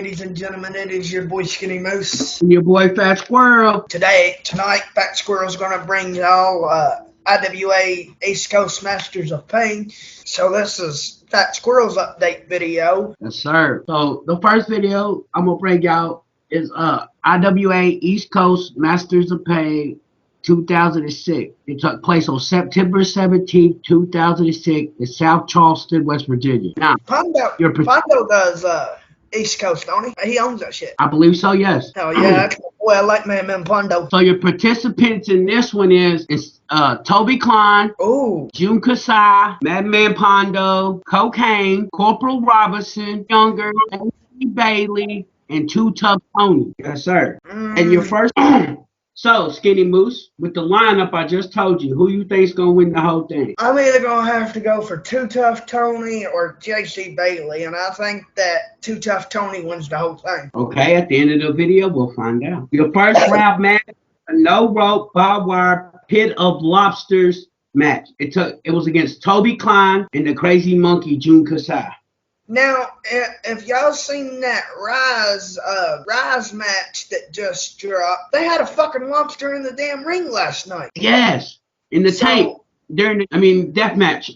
ladies and gentlemen. It is your boy Skinny Moose. And your boy Fat Squirrel. Tonight, Fat Squirrel's gonna bring y'all IWA East Coast Masters of Pain. So this is Fat Squirrel's update video. Yes, sir. So the first video I'm gonna bring y'all is IWA East Coast Masters of Pain 2006. It took place on September 17th, 2006 in South Charleston, West Virginia. Now, Pondo does East Coast, don't he? He owns that shit. I believe so, yes. Hell yeah, boy, I like man Pondo. So your participants in this one is Toby Klein, Ooh, June Kasai, Madman Pondo, Cocaine, Corporal Robinson, Younger, Anthony Bailey, and Too Tough Tony. Yes, sir. And your first... So, Skinny Moose, with the lineup I just told you, who you think's gonna win the whole thing? I'm either gonna have to go for Too Tough Tony or JC Bailey, and I think that Too Tough Tony wins the whole thing. Okay, at the end of the video, we'll find out. Your first round match, a no rope, barbed wire, pit of lobsters match. It was against Toby Klein and the crazy monkey June Kasai. Now, if y'all seen that Rise match that just dropped, they had a fucking lobster in the damn ring last night. Yes, in the tank during the, death match,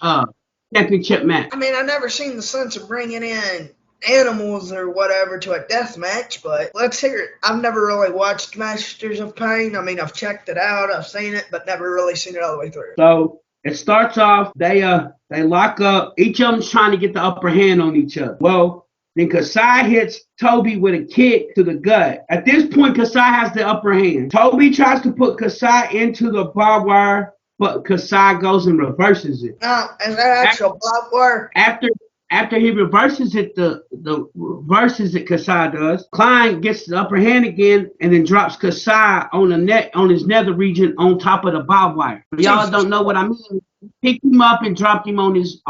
championship match. I mean, I never seen the sense of bringing in animals or whatever to a death match, but let's hear it. I've never really watched Masters of Pain. I mean, I've checked it out, I've seen it, but never really seen it all the way through. So it starts off, they lock up. Each of them's trying to get the upper hand on each other. Well, then Kasai hits Toby with a kick to the gut. At this point, Kasai has the upper hand. Toby tries to put Kasai into the barbed wire, but Kasai goes and reverses it. Now, is that actual barbed wire? After he reverses it, Kasai does. Klein gets the upper hand again and then drops Kasai on his nether region on top of the barbed wire. Y'all don't know what I mean. Picked him up and dropped him on his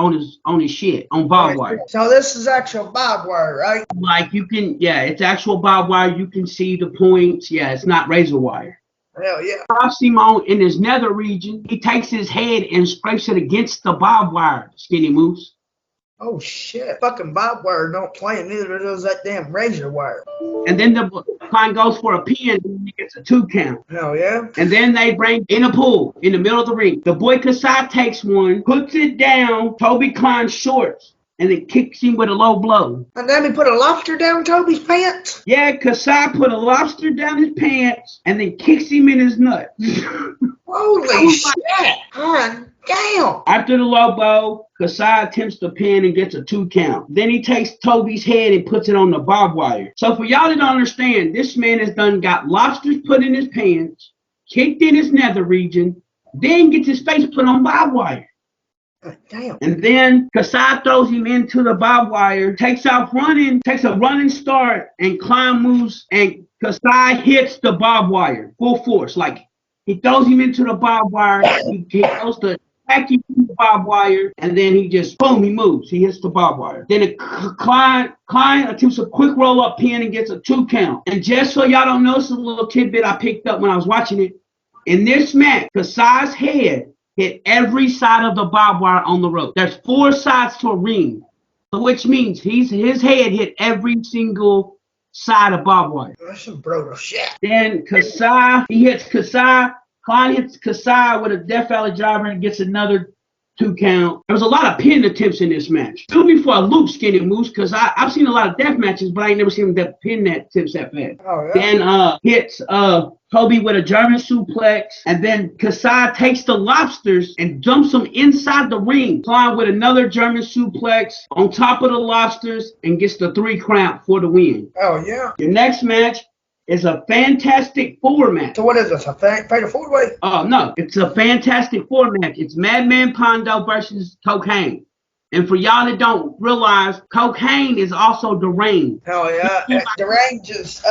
shit on barbed wire. So this is actual barbed wire, right? Like it's actual barbed wire. You can see the points. Yeah, it's not razor wire. Hell yeah. Drops him in his nether region. He takes his head and scrapes it against the barbed wire, Skinny Moose. Oh shit. Fucking barbed wire don't play, and neither does that damn razor wire. And then the Klein goes for a pin and he gets a 2 count. Hell yeah. And then they bring in a pool in the middle of the ring. The boy Kasai takes one, puts it down Toby Klein's shorts, and then kicks him with a low blow. And then he put a lobster down Toby's pants? Yeah, Kasai put a lobster down his pants and then kicks him in his nuts. Holy shit. God damn. After the low blow, Kasai attempts to pin and gets a 2 count. Then he takes Toby's head and puts it on the barbed wire. So for y'all that don't understand, this man has got lobsters put in his pants, kicked in his nether region, then gets his face put on barbed wire. Damn. And then Kasai throws him into the barbed wire, takes a running start, and Klein moves, and Kasai hits the barbed wire full force. Like, he throws him into the barbed wire, he goes to attack him through the barbed wire, and then he just, boom, he moves. He hits the barbed wire. Then Klein attempts a quick roll-up pin and gets a 2 count. And just so y'all don't know, it's a little tidbit I picked up when I was watching it. In this match, Kasai's head hit every side of the barbed wire on the rope. There's 4 sides to a ring, so which means his head hit every single side of barbed wire. That's some brutal shit. Then he hits Kasai. Klein hits Kasai with a Death Valley driver and gets another 2 count. There was a lot of pin attempts in this match. Threw me for a loop, Skinny Moose, because I've seen a lot of death matches, but I ain't never seen them pin attempts that fast. Oh, yeah. Then hits Toby with a German suplex, and then Kasai takes the lobsters and dumps them inside the ring. Klein with another German suplex on top of the lobsters and gets the 3 count for the win. Oh yeah. Your next match is a Fantastic Four match. So what is this, a fatal 4-way? Oh, no. It's a Fantastic Four match. It's Madman Pondo versus Cocaine. And for y'all that don't realize, Cocaine is also deranged. Hell yeah. Deranged is,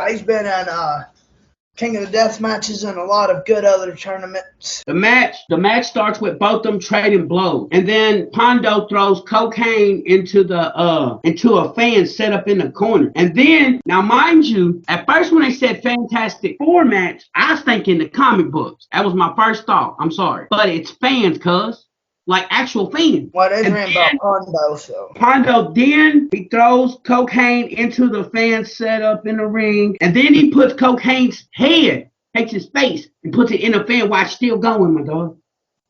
he's been in King of the Death matches and a lot of good other tournaments. The match starts with both them trading blows, and then Pondo throws Cocaine into a fan set up in the corner. And then, now mind you, at first when they said Fantastic Four match, I was thinking the comic books. That was my first thought. I'm sorry, but it's fans, cuz. like actual fans. What is And ran about Pondo, so. Pondo then he throws cocaine into the fan setup in the ring, and then he puts cocaine's head, takes his face, and puts it in a fan while it's still going, my dog.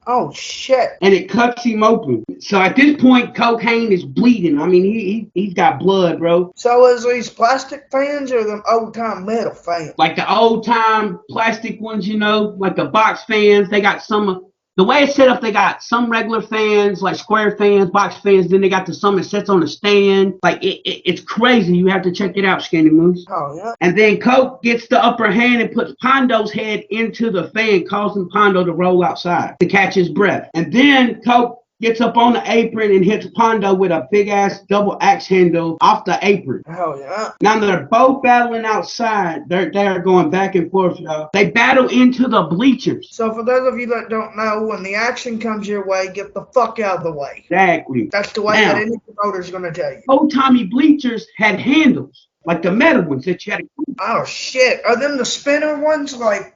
Oh shit! And it cuts him open. So at this point, cocaine is bleeding. I mean, he's got blood, bro. So is these plastic fans or them old time metal fans? Like the old time plastic ones, you know, like the box fans. They got some. The way it's set up, they got some regular fans, like square fans, box fans. Then they got some that sits on the stand. Like it's crazy. You have to check it out, Skinny Moose. Oh yeah. And then Coke gets the upper hand and puts Pondo's head into the fan, causing Pondo to roll outside to catch his breath. And then Coke gets up on the apron and hits Pondo with a big ass double axe handle off the apron. Hell yeah. Now they're both battling outside. They're going back and forth, y'all. They battle into the bleachers. So for those of you that don't know, when the action comes your way, get the fuck out of the way. Exactly. That's the way Now, that any promoter's gonna tell you. Old Tommy bleachers had handles, like the metal ones that you had to. Oh shit. Are them the spinner ones? Like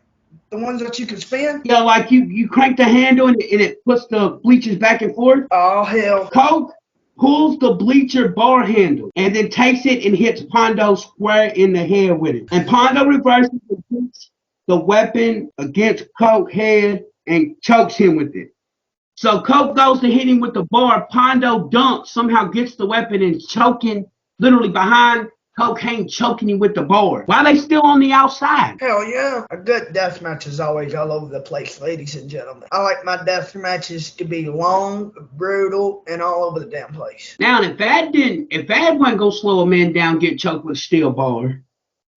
the ones that you can spin? Yeah, like you crank the handle and it puts the bleachers back and forth. Oh hell. Coke pulls the bleacher bar handle and then takes it and hits Pondo square in the head with it. And Pondo reverses and hits the weapon against Coke's head and chokes him with it. So Coke goes to hit him with the bar. Pondo dunks, somehow gets the weapon and choking literally behind Cocaine, choking him with the bar. Why are they still on the outside? Hell yeah. A good death match is always all over the place, ladies and gentlemen. I like my death matches to be long, brutal, and all over the damn place. Now, if that wasn't gonna slow a man down, get choked with a steel bar,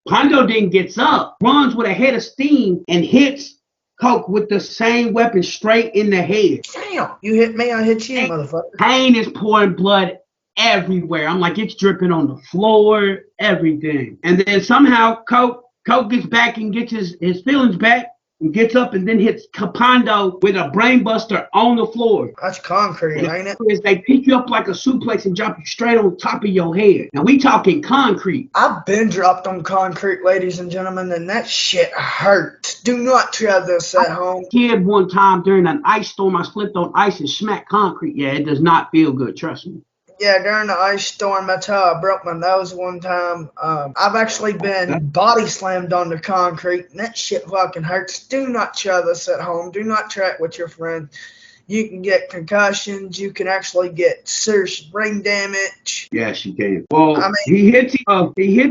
Pondo then gets up, runs with a head of steam, and hits Coke with the same weapon straight in the head. Damn. You hit me, I hit you, motherfucker. Pain is pouring blood everywhere. I'm like, it's dripping on the floor, everything. And then somehow Coke gets back and gets his feelings back and gets up and then hits Pondo with a brainbuster on the floor. That's concrete, ain't it? They pick you up like a suplex and drop you straight on top of your head. Now we talking concrete. I've been dropped on concrete, ladies and gentlemen, and that shit hurts. Do not try this at home. Kid, one time during an ice storm, I slipped on ice and smacked concrete. Yeah, it does not feel good, trust me. Yeah, during the ice storm, that's how I broke my nose one time. I've actually been body slammed on the concrete, and that shit fucking hurts. Do not try this at home. Do not try it with your friends. You can get concussions. You can actually get serious brain damage. Yes, you can. Well, he hits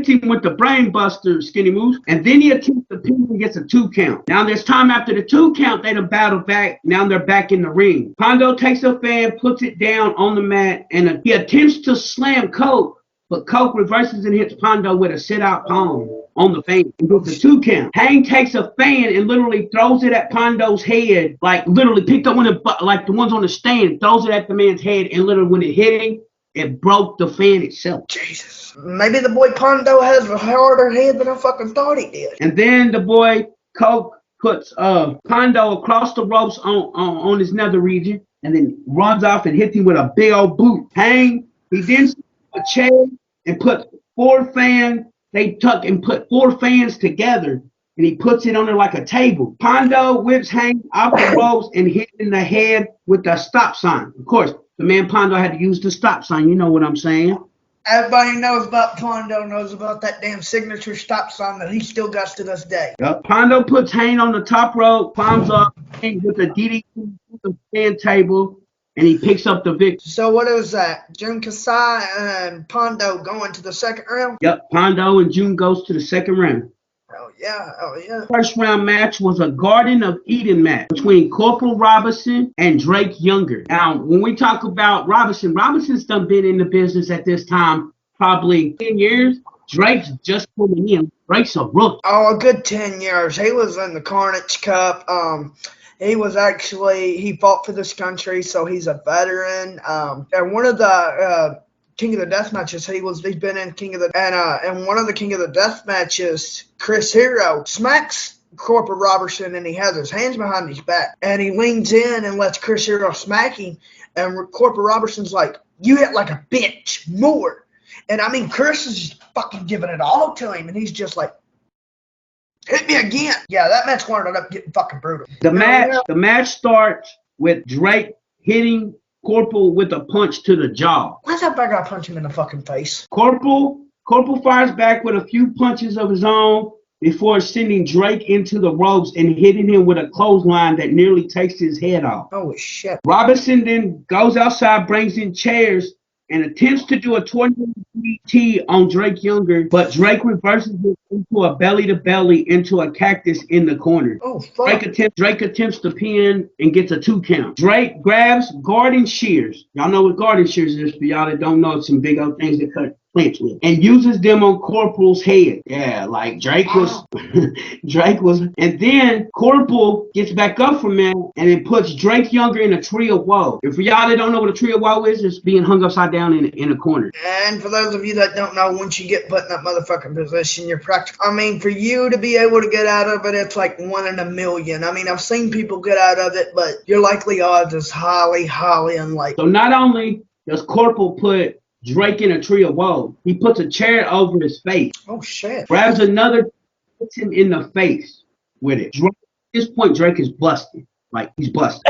him with the brain buster, Skinny Moose, and then he attempts to pin and gets a 2 count. Now there's time after the 2 count, they done battle back. Now they're back in the ring. Pondo takes a fan, puts it down on the mat, and he attempts to slam Coke, but Coke reverses and hits Pondo with a sit-out palm on the fan with the 2 count. Hang takes a fan and literally throws it at Pondo's head, like literally picked up one of like the ones on the stand, throws it at the man's head, and literally when it hit him, it broke the fan itself. Jesus. Maybe the boy Pondo has a harder head than I fucking thought he did. And then the boy Coke puts Pondo across the ropes on his nether region and then runs off and hits him with a big old boot. Hang, he then a chair and put 4 fans. They tuck and put 4 fans together, and he puts it on there like a table. Pondo whips Hank off the ropes and hit in the head with the stop sign. Of course, the man Pondo had to use the stop sign. You know what I'm saying? Everybody knows about Pondo, knows about that damn signature stop sign that he still got to this day. Yep. Pondo puts Hank on the top rope, climbs up with the DDT with the fan table, and he picks up the victory. So what is that? Jun Kasai and Pondo going to the second round? Yep, Pondo and Jun goes to the second round. Oh yeah. First round match was a Garden of Eden match between Corporal Robinson and Drake Younger. Now, when we talk about Robinson's done been in the business at this time probably 10 years. Drake's just coming in. Drake's a rookie. Oh, a good 10 years. He was in the Carnage Cup. He fought for this country, so he's a veteran. And one of the King of the Death matches, he's been in King of the, and one of the King of the Death matches, Chris Hero smacks Corporal Robertson, and he has his hands behind his back, and he leans in and lets Chris Hero smack him, and Corporal Robertson's like, "You hit like a bitch, more." And I mean, Chris is just fucking giving it all to him, and he's just like, "Hit me again." Yeah, that match ended up getting fucking brutal. The match starts with Drake hitting Corporal with a punch to the jaw. Why's that bad guy punch him in the fucking face? Corporal fires back with a few punches of his own before sending Drake into the ropes and hitting him with a clothesline that nearly takes his head off. Holy shit. Robinson then goes outside, brings in chairs, and attempts to do a 20 DT on Drake Younger, but Drake reverses it into a belly-to-belly into a cactus in the corner. Oh, fuck. Drake attempts to pin and gets a 2 count. Drake grabs garden shears. Y'all know what garden shears is. For y'all that don't know, it's some big old things that cut plants with. And uses them on Corporal's head. Yeah, like Drake was, and then Corporal gets back up from that and then puts Drake Younger in a tree of woe. And for y'all that don't know what a tree of woe is, it's being hung upside down in a corner. And for those of you that don't know, once you get put in that motherfucking position, you're practically, I mean, for you to be able to get out of it, it's like 1 in a million. I mean, I've seen people get out of it, but your likely odds is highly, highly unlikely. So not only does Corporal put Drake in a tree of woe, he puts a chair over his face. Oh, shit. Grabs another, puts him in the face with it. At this point, Drake is busted. Like, he's busted.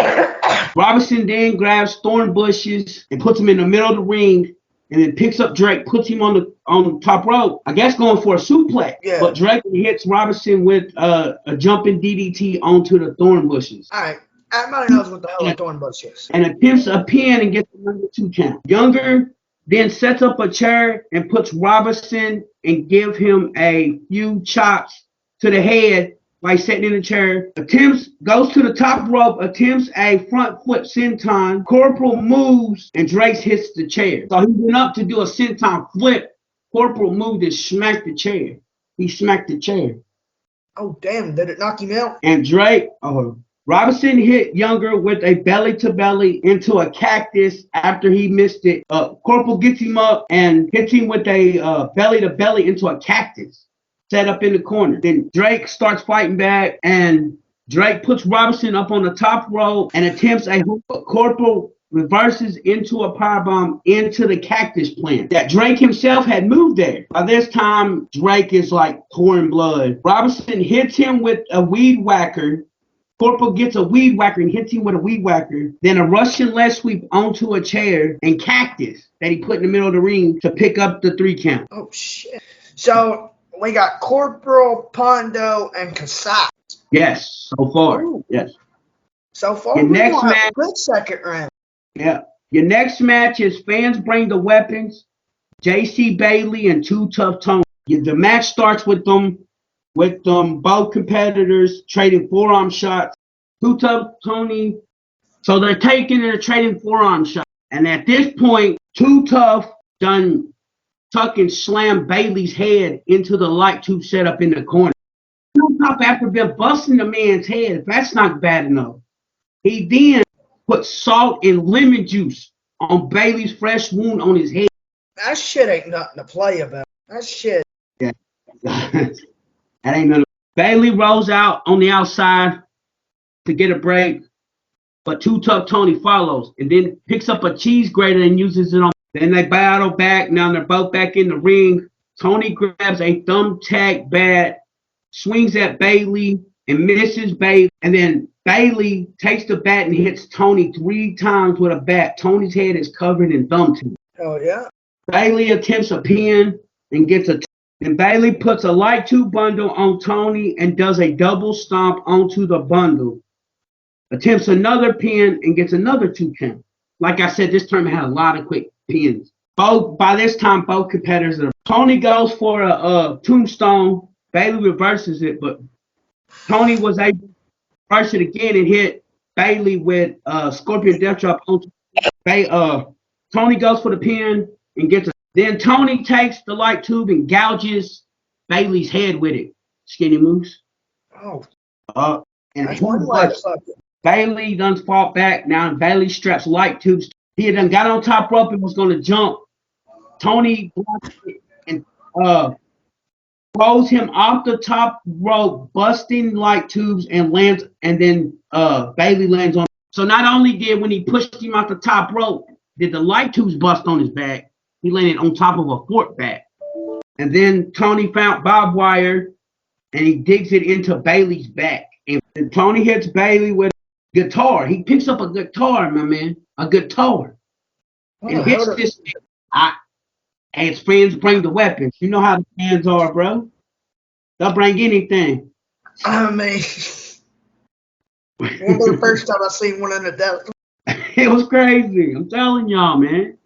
Robinson then grabs thorn bushes and puts him in the middle of the ring, and then picks up Drake, puts him on the top rope, I guess going for a suplex. Yeah. But Drake hits Robinson with a jumping DDT onto the thorn bushes. All right. Everybody knows what the hell a thorn bush is. And attempts a pin and gets another 2 count. Younger then sets up a chair and puts Robinson and give him a few chops to the head by sitting in the chair. Goes to the top rope, attempts a front foot senton. Corporal moves and Drake hits the chair. So he went up to do a senton flip. Corporal moved and smacked the chair. He smacked the chair. Oh, damn. Did it knock him out? And Robinson hit Younger with a belly-to-belly into a cactus after he missed it. Corporal gets him up and hits him with a belly-to-belly into a cactus set up in the corner. Then Drake starts fighting back, and Drake puts Robinson up on the top rope and attempts a hook. Corporal reverses into a powerbomb into the cactus plant that Drake himself had moved there. By this time, Drake is like pouring blood. Robinson hits him with a weed whacker. Corporal gets a weed whacker and hits him with a weed whacker, then a Russian leg sweep onto a chair and cactus that he put in the middle of the ring to pick up the 3 count. Oh, shit. So, we got Corporal, Pondo, and Kasai. Yes, so far. Ooh. Yes. So far, Your we next have match, a good second round. Yeah. Your next match is Fans Bring the Weapons, J.C. Bailey and Too Tough Tony. The match starts with them both competitors trading forearm shots. Too Tough Tony. So they're taking and trading forearm shots. And at this point, Too Tough done tuck and slam Bailey's head into the light tube set up in the corner. Too Tough, after been busting the man's head, if that's not bad enough, he then put salt and lemon juice on Bailey's fresh wound on his head. That shit ain't nothing to play about. That shit. Yeah. That ain't nothing. Bailey rolls out on the outside to get a break, but Too Tough Tony follows and then picks up a cheese grater and uses it on. Then they battle back. Now they're both back in the ring. Tony grabs a thumbtack bat, swings at Bailey and misses Bailey, and then Bailey takes the bat and hits Tony 3 times with a bat. Tony's head is covered in thumbtacks. Oh, yeah. Bailey attempts a pin and gets a. And Bailey puts a light tube bundle on Tony and does a double stomp onto the bundle. Attempts another pin and gets another 2 count. Like I said, this tournament had a lot of quick pins. By this time, both competitors are. Tony goes for a tombstone. Bailey reverses it, but Tony was able to reverse it again and hit Bailey with Scorpion Death Drop onto. Tony goes for the pin and gets a. Then Tony takes the light tube and gouges Bailey's head with it. Skinny moves. Oh. And That's one way to fuck it. Bailey done fought back. Now Bailey straps light tubes. He had done got on top rope and was going to jump. Tony blocked it and throws him off the top rope, busting light tubes and lands. And then Bailey lands on. So not only did when he pushed him off the top rope, did the light tubes bust on his back, he landed on top of a fort bat. And then Tony found barbed wire and he digs it into Bailey's back. And Tony hits Bailey with guitar. He picks up a guitar, my man, a guitar, and hits this. And his friends bring the weapons. You know how the fans are, bro. They'll bring anything. I mean, remember the first time I seen one in the desert? It was crazy. I'm telling y'all, man.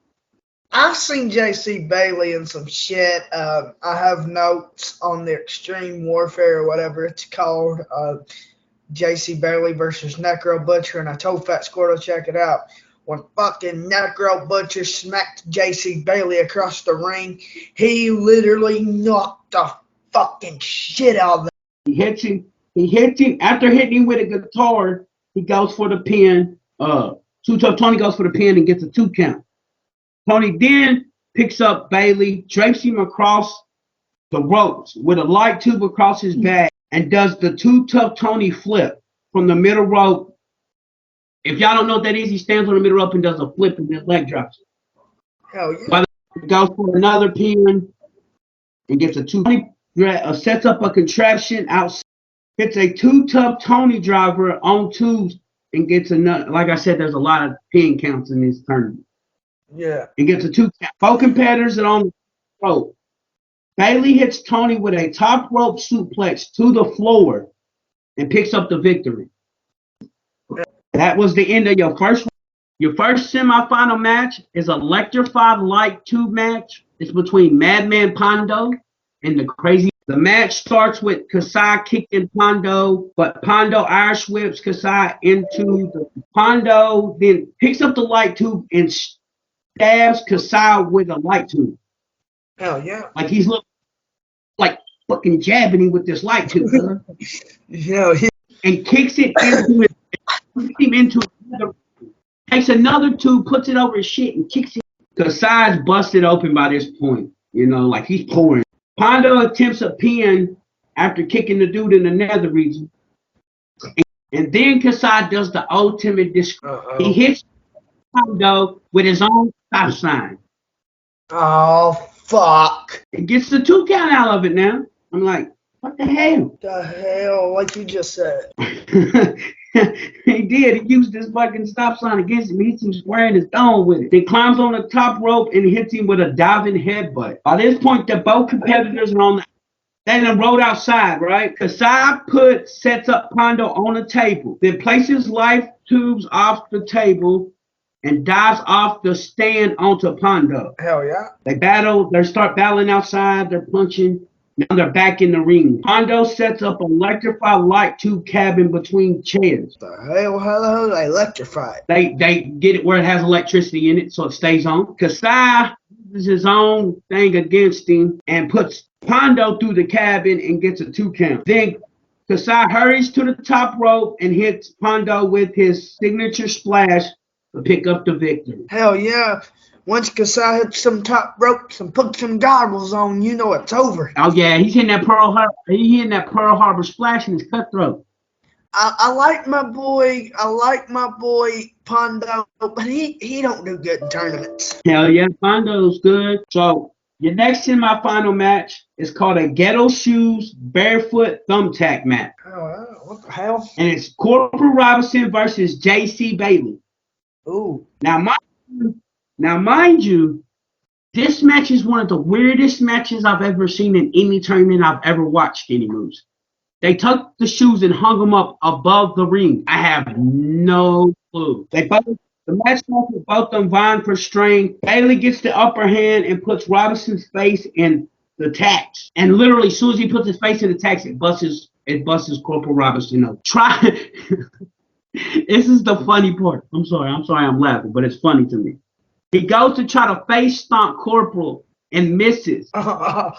I've seen J.C. Bailey in some shit. I have notes on the Extreme Warfare or whatever it's called. J.C. Bailey versus Necro Butcher, and I told Fat Squirrel to check it out. When fucking Necro Butcher smacked J.C. Bailey across the ring, he literally knocked the fucking shit out of him. He hits him. After hitting him with a guitar, he goes for the pin. Too Tough Tony goes for the pin and gets a 2 count. Tony then picks up Bailey, drapes him across the ropes with a light tube across his back, and does the Too Tough Tony flip from the middle rope. If y'all don't know what that is, he stands on the middle rope and does a flip and then leg drops. Hell yeah. But goes for another pin and gets a 220, sets up a contraption outside, hits a Too Tough Tony driver on tubes and gets another. Like I said, there's a lot of pin counts in this tournament. Yeah. And gets a 2 count. Both competitors are on the rope. Bailey hits Tony with a top rope suplex to the floor and picks up the victory. That was the end of your first. Your first semifinal match is an electrified light tube match. It's between Madman Pondo and the Crazy. The match starts with Kasai kicking Pondo, but Pondo Irish whips Kasai into the Pondo, then picks up the light tube and stabs Kasai with a light tube. Hell yeah. Like he's like fucking jabbing him with this light tube. Yeah. And kicks it into another. Takes another tube, puts it over his shit, and kicks it. Kasai's busted open by this point. Like he's pouring. Pondo attempts a pin after kicking the dude in the nether region. And then Kasai does the ultimate disgrace. He hits Pondo with his own stop sign. Oh, fuck. And gets the 2 count out of it now. I'm like, what the hell? The hell, like you just said. He did. He used this fucking stop sign against him. He hits him square in his dome with it. Then climbs on the top rope and hits him with a diving headbutt. By this point, both competitors are on they done rode outside, right? Kasai sets up Pondo on a table, then places life tubes off the table and dives off the stand onto Pondo. Hell yeah. They start battling outside, they're punching. Now they're back in the ring. Pondo sets up an electrified light tube cabin between chairs. The hell, how they electrified? They get it where it has electricity in it, so it stays on. Kasai uses his own thing against him and puts Pondo through the cabin and gets a 2 count. Then Kasai hurries to the top rope and hits Pondo with his signature splash to pick up the victory. Hell yeah. Once Kasai hits some top ropes and puts some goggles on, you know it's over. Oh yeah, he's hitting that Pearl Harbor splash in his cutthroat. I like my boy Pondo, but he don't do good in tournaments. Hell yeah, Pondo's good. So your next semifinal match is called a Ghetto Shoes Barefoot Thumbtack match. Oh, what the hell? And it's Corporal Robinson versus J.C. Bailey. Ooh. Now, mind you, this match is one of the weirdest matches I've ever seen in any tournament I've ever watched any moves. They took the shoes and hung them up above the ring. I have no clue. The match starts with both of them vying for strength. Bailey gets the upper hand and puts Robinson's face in the tacks. And literally, as soon as he puts his face in the tacks, it busts Corporal Robinson up. This is the funny part. I'm sorry I'm laughing, but it's funny to me. He goes to try to face stomp Corporal and misses. So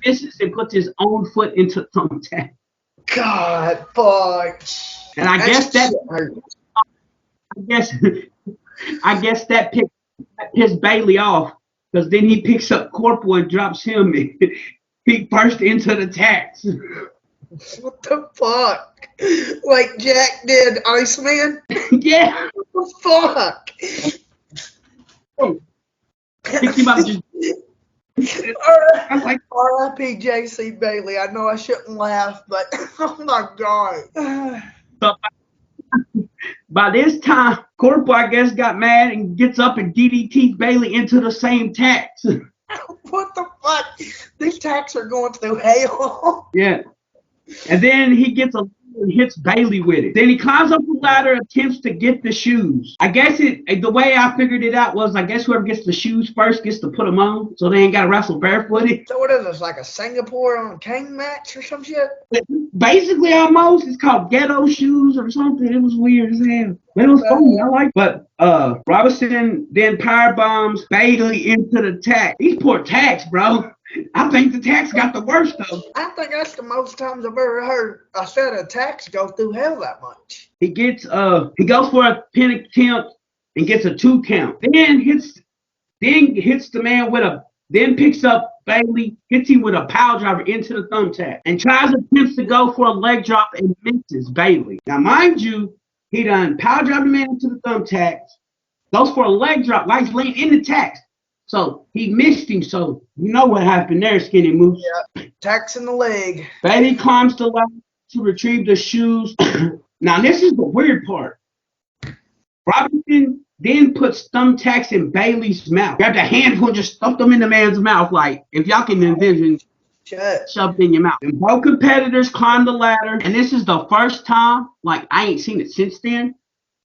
misses and puts his own foot into thumbtack. God, fuck. And I guess that pissed Bailey off, because then he picks up Corporal and drops him and he burst into the tacks. What the fuck? Like Jack did Iceman? Yeah. What the fuck? Picks him up just. R.I.P. J.C. Bailey. I know I shouldn't laugh, but oh my god. So By this time, Corporal, I guess, got mad and gets up and DDTs Bailey into the same tax. What the fuck? These tacks are going through hell. Yeah. And then he gets a and hits Bailey with it. Then he climbs up the ladder, attempts to get the shoes. I guess the way I figured it out was I guess whoever gets the shoes first gets to put them on, so they ain't got to wrestle barefooted. So what is this, like a Singapore on King match or some shit? Basically, almost. It's called ghetto shoes or something. It was weird as hell. But it was funny. I like. But Robinson then power bombs Bailey into the tax. These poor tax, bro. I think the tax got the worst though. I think that's the most times I've ever heard a set of tacks go through hell that much. He goes for a pin attempt and gets a 2 count. Then hits the man then picks up Bailey, hits him with a power driver into the thumbtack, and attempts to go for a leg drop and misses Bailey. Now, mind you, he done power drive the man into the thumbtacks, goes for a leg drop, like he's laying in the tacks. So he missed him, so you know what happened there, Skinny Moose. Yeah, tacks in the leg. Bailey climbs the ladder to retrieve the shoes. Now, this is the weird part. Robinson then puts thumbtacks in Bailey's mouth. Grabbed a handful and just stuffed them in the man's mouth, like, if y'all can envision, shoved in your mouth. And both competitors climb the ladder, and this is the first time, like, I ain't seen it since then,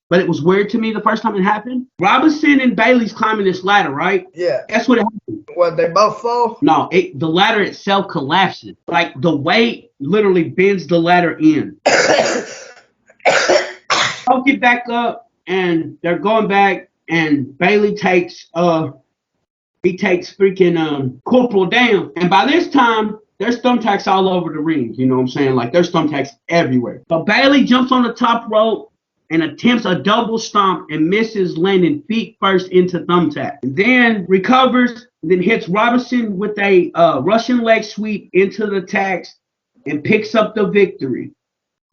but it was weird to me the first time it happened. Robinson and Bailey's climbing this ladder, right? Yeah. Guess what happened? What, they both fall? No, the ladder itself collapses. Like, the weight literally bends the ladder in. I'll get back up, and they're going back, and Bailey takes freaking Corporal down. And by this time, there's thumbtacks all over the ring. You know what I'm saying? Like, there's thumbtacks everywhere. So Bailey jumps on the top rope and attempts a double stomp and misses, landing feet first into thumbtack. And then recovers, then hits Robinson with a Russian leg sweep into the tacks and picks up the victory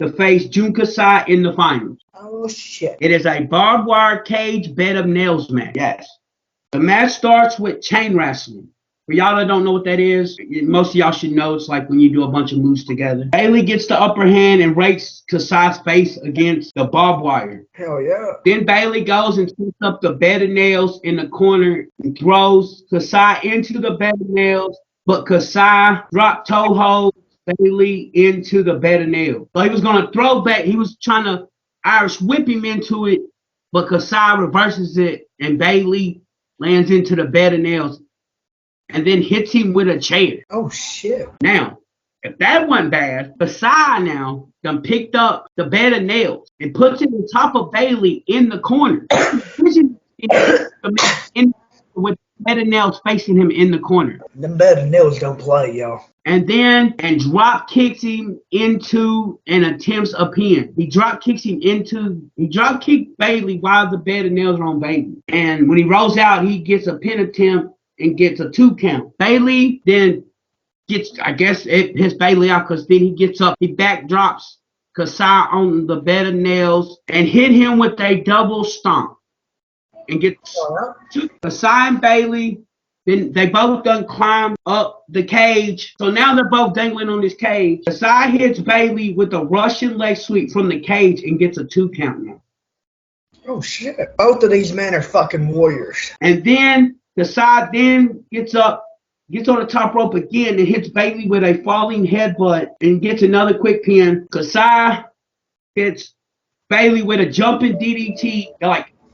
to face Jun Kasai in the finals. Oh, shit. It is a barbed wire cage bed of nails match. Yes. The match starts with chain wrestling. For y'all that don't know what that is, most of y'all should know. It's like when you do a bunch of moves together. Bailey gets the upper hand and rakes Kasai's face against the barbed wire. Hell yeah. Then Bailey goes and sets up the bed of nails in the corner and throws Kasai into the bed of nails, but Kasai drop toe holds Bailey into the bed of nails. So he was going to throw back. He was trying to Irish whip him into it, but Kasai reverses it and Bailey lands into the bed of nails and then hits him with a chair. Oh, shit. Now, if that wasn't bad, Kasai now done picked up the bed of nails and puts it on top of Bailey in the corner. With the bed of nails facing him in the corner. Them bed of nails don't play, y'all. And drop kicks him into and attempts a pin. He drop kicked Bailey while the bed of nails are on Bailey. And when he rolls out, he gets a pin attempt and gets a 2 count. Bailey then gets, I guess it hits Bailey out because then he gets up, he backdrops Kasai on the bed of nails and hit him with a double stomp. And gets Kasai and Bailey. Then they both done climb up the cage. So now they're both dangling on this cage. Kasai hits Bailey with a Russian leg sweep from the cage and gets a 2 count now. Oh, shit. Both of these men are fucking warriors. And then Kasai then gets on the top rope again and hits Bailey with a falling headbutt and gets another quick pin. Kasai hits Bailey with a jumping DDT,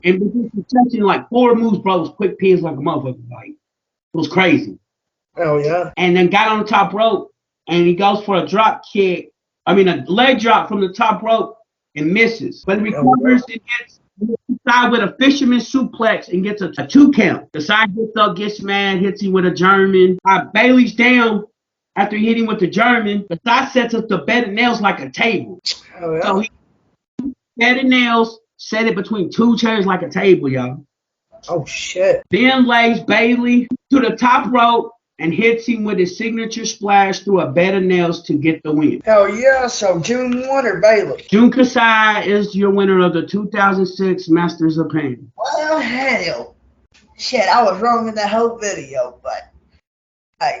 and touching like 4 moves, bro. It was quick pins like a motherfucker. Like, it was crazy. Oh, yeah. And then got on the top rope, and he goes for a a leg drop from the top rope and misses. But he recovers and gets Kasai with a fisherman suplex and gets a 2 count. Kasai gets up, gets mad, hits him with a German. Bailey's down after he hit him with the German. Kasai sets up the bed of nails like a table. Oh, yeah. So he bed of nails, set it between 2 chairs like a table, y'all. Oh, shit. Then lays Bailey to the top rope and hits him with his signature splash through a bed of nails to get the win. Hell yeah. So Jun won or Bailey? Jun Kasai is your winner of the 2006 Masters of Pain. Well, hell. Shit, I was wrong in that whole video, but hey.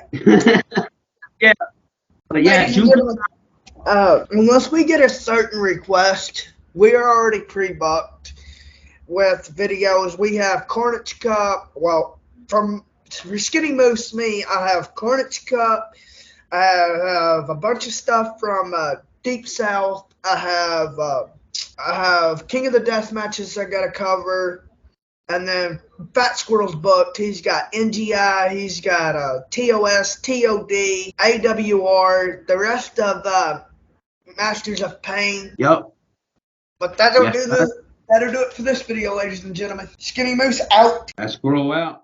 Yeah. But yeah, unless we get a certain request We are already pre-booked with videos. We have Carnage Cup. Well, for Skinny Moose me, I have Carnage Cup. I have a bunch of stuff from Deep South. I have King of the Death matches I got to cover. And then Fat Squirrel's booked. He's got NGI, he's got TOS, TOD, AWR, the rest of Masters of Pain. Yep. But Yes, sir. that'll do it for this video, ladies and gentlemen. Skinny Moose out. That squirrel out.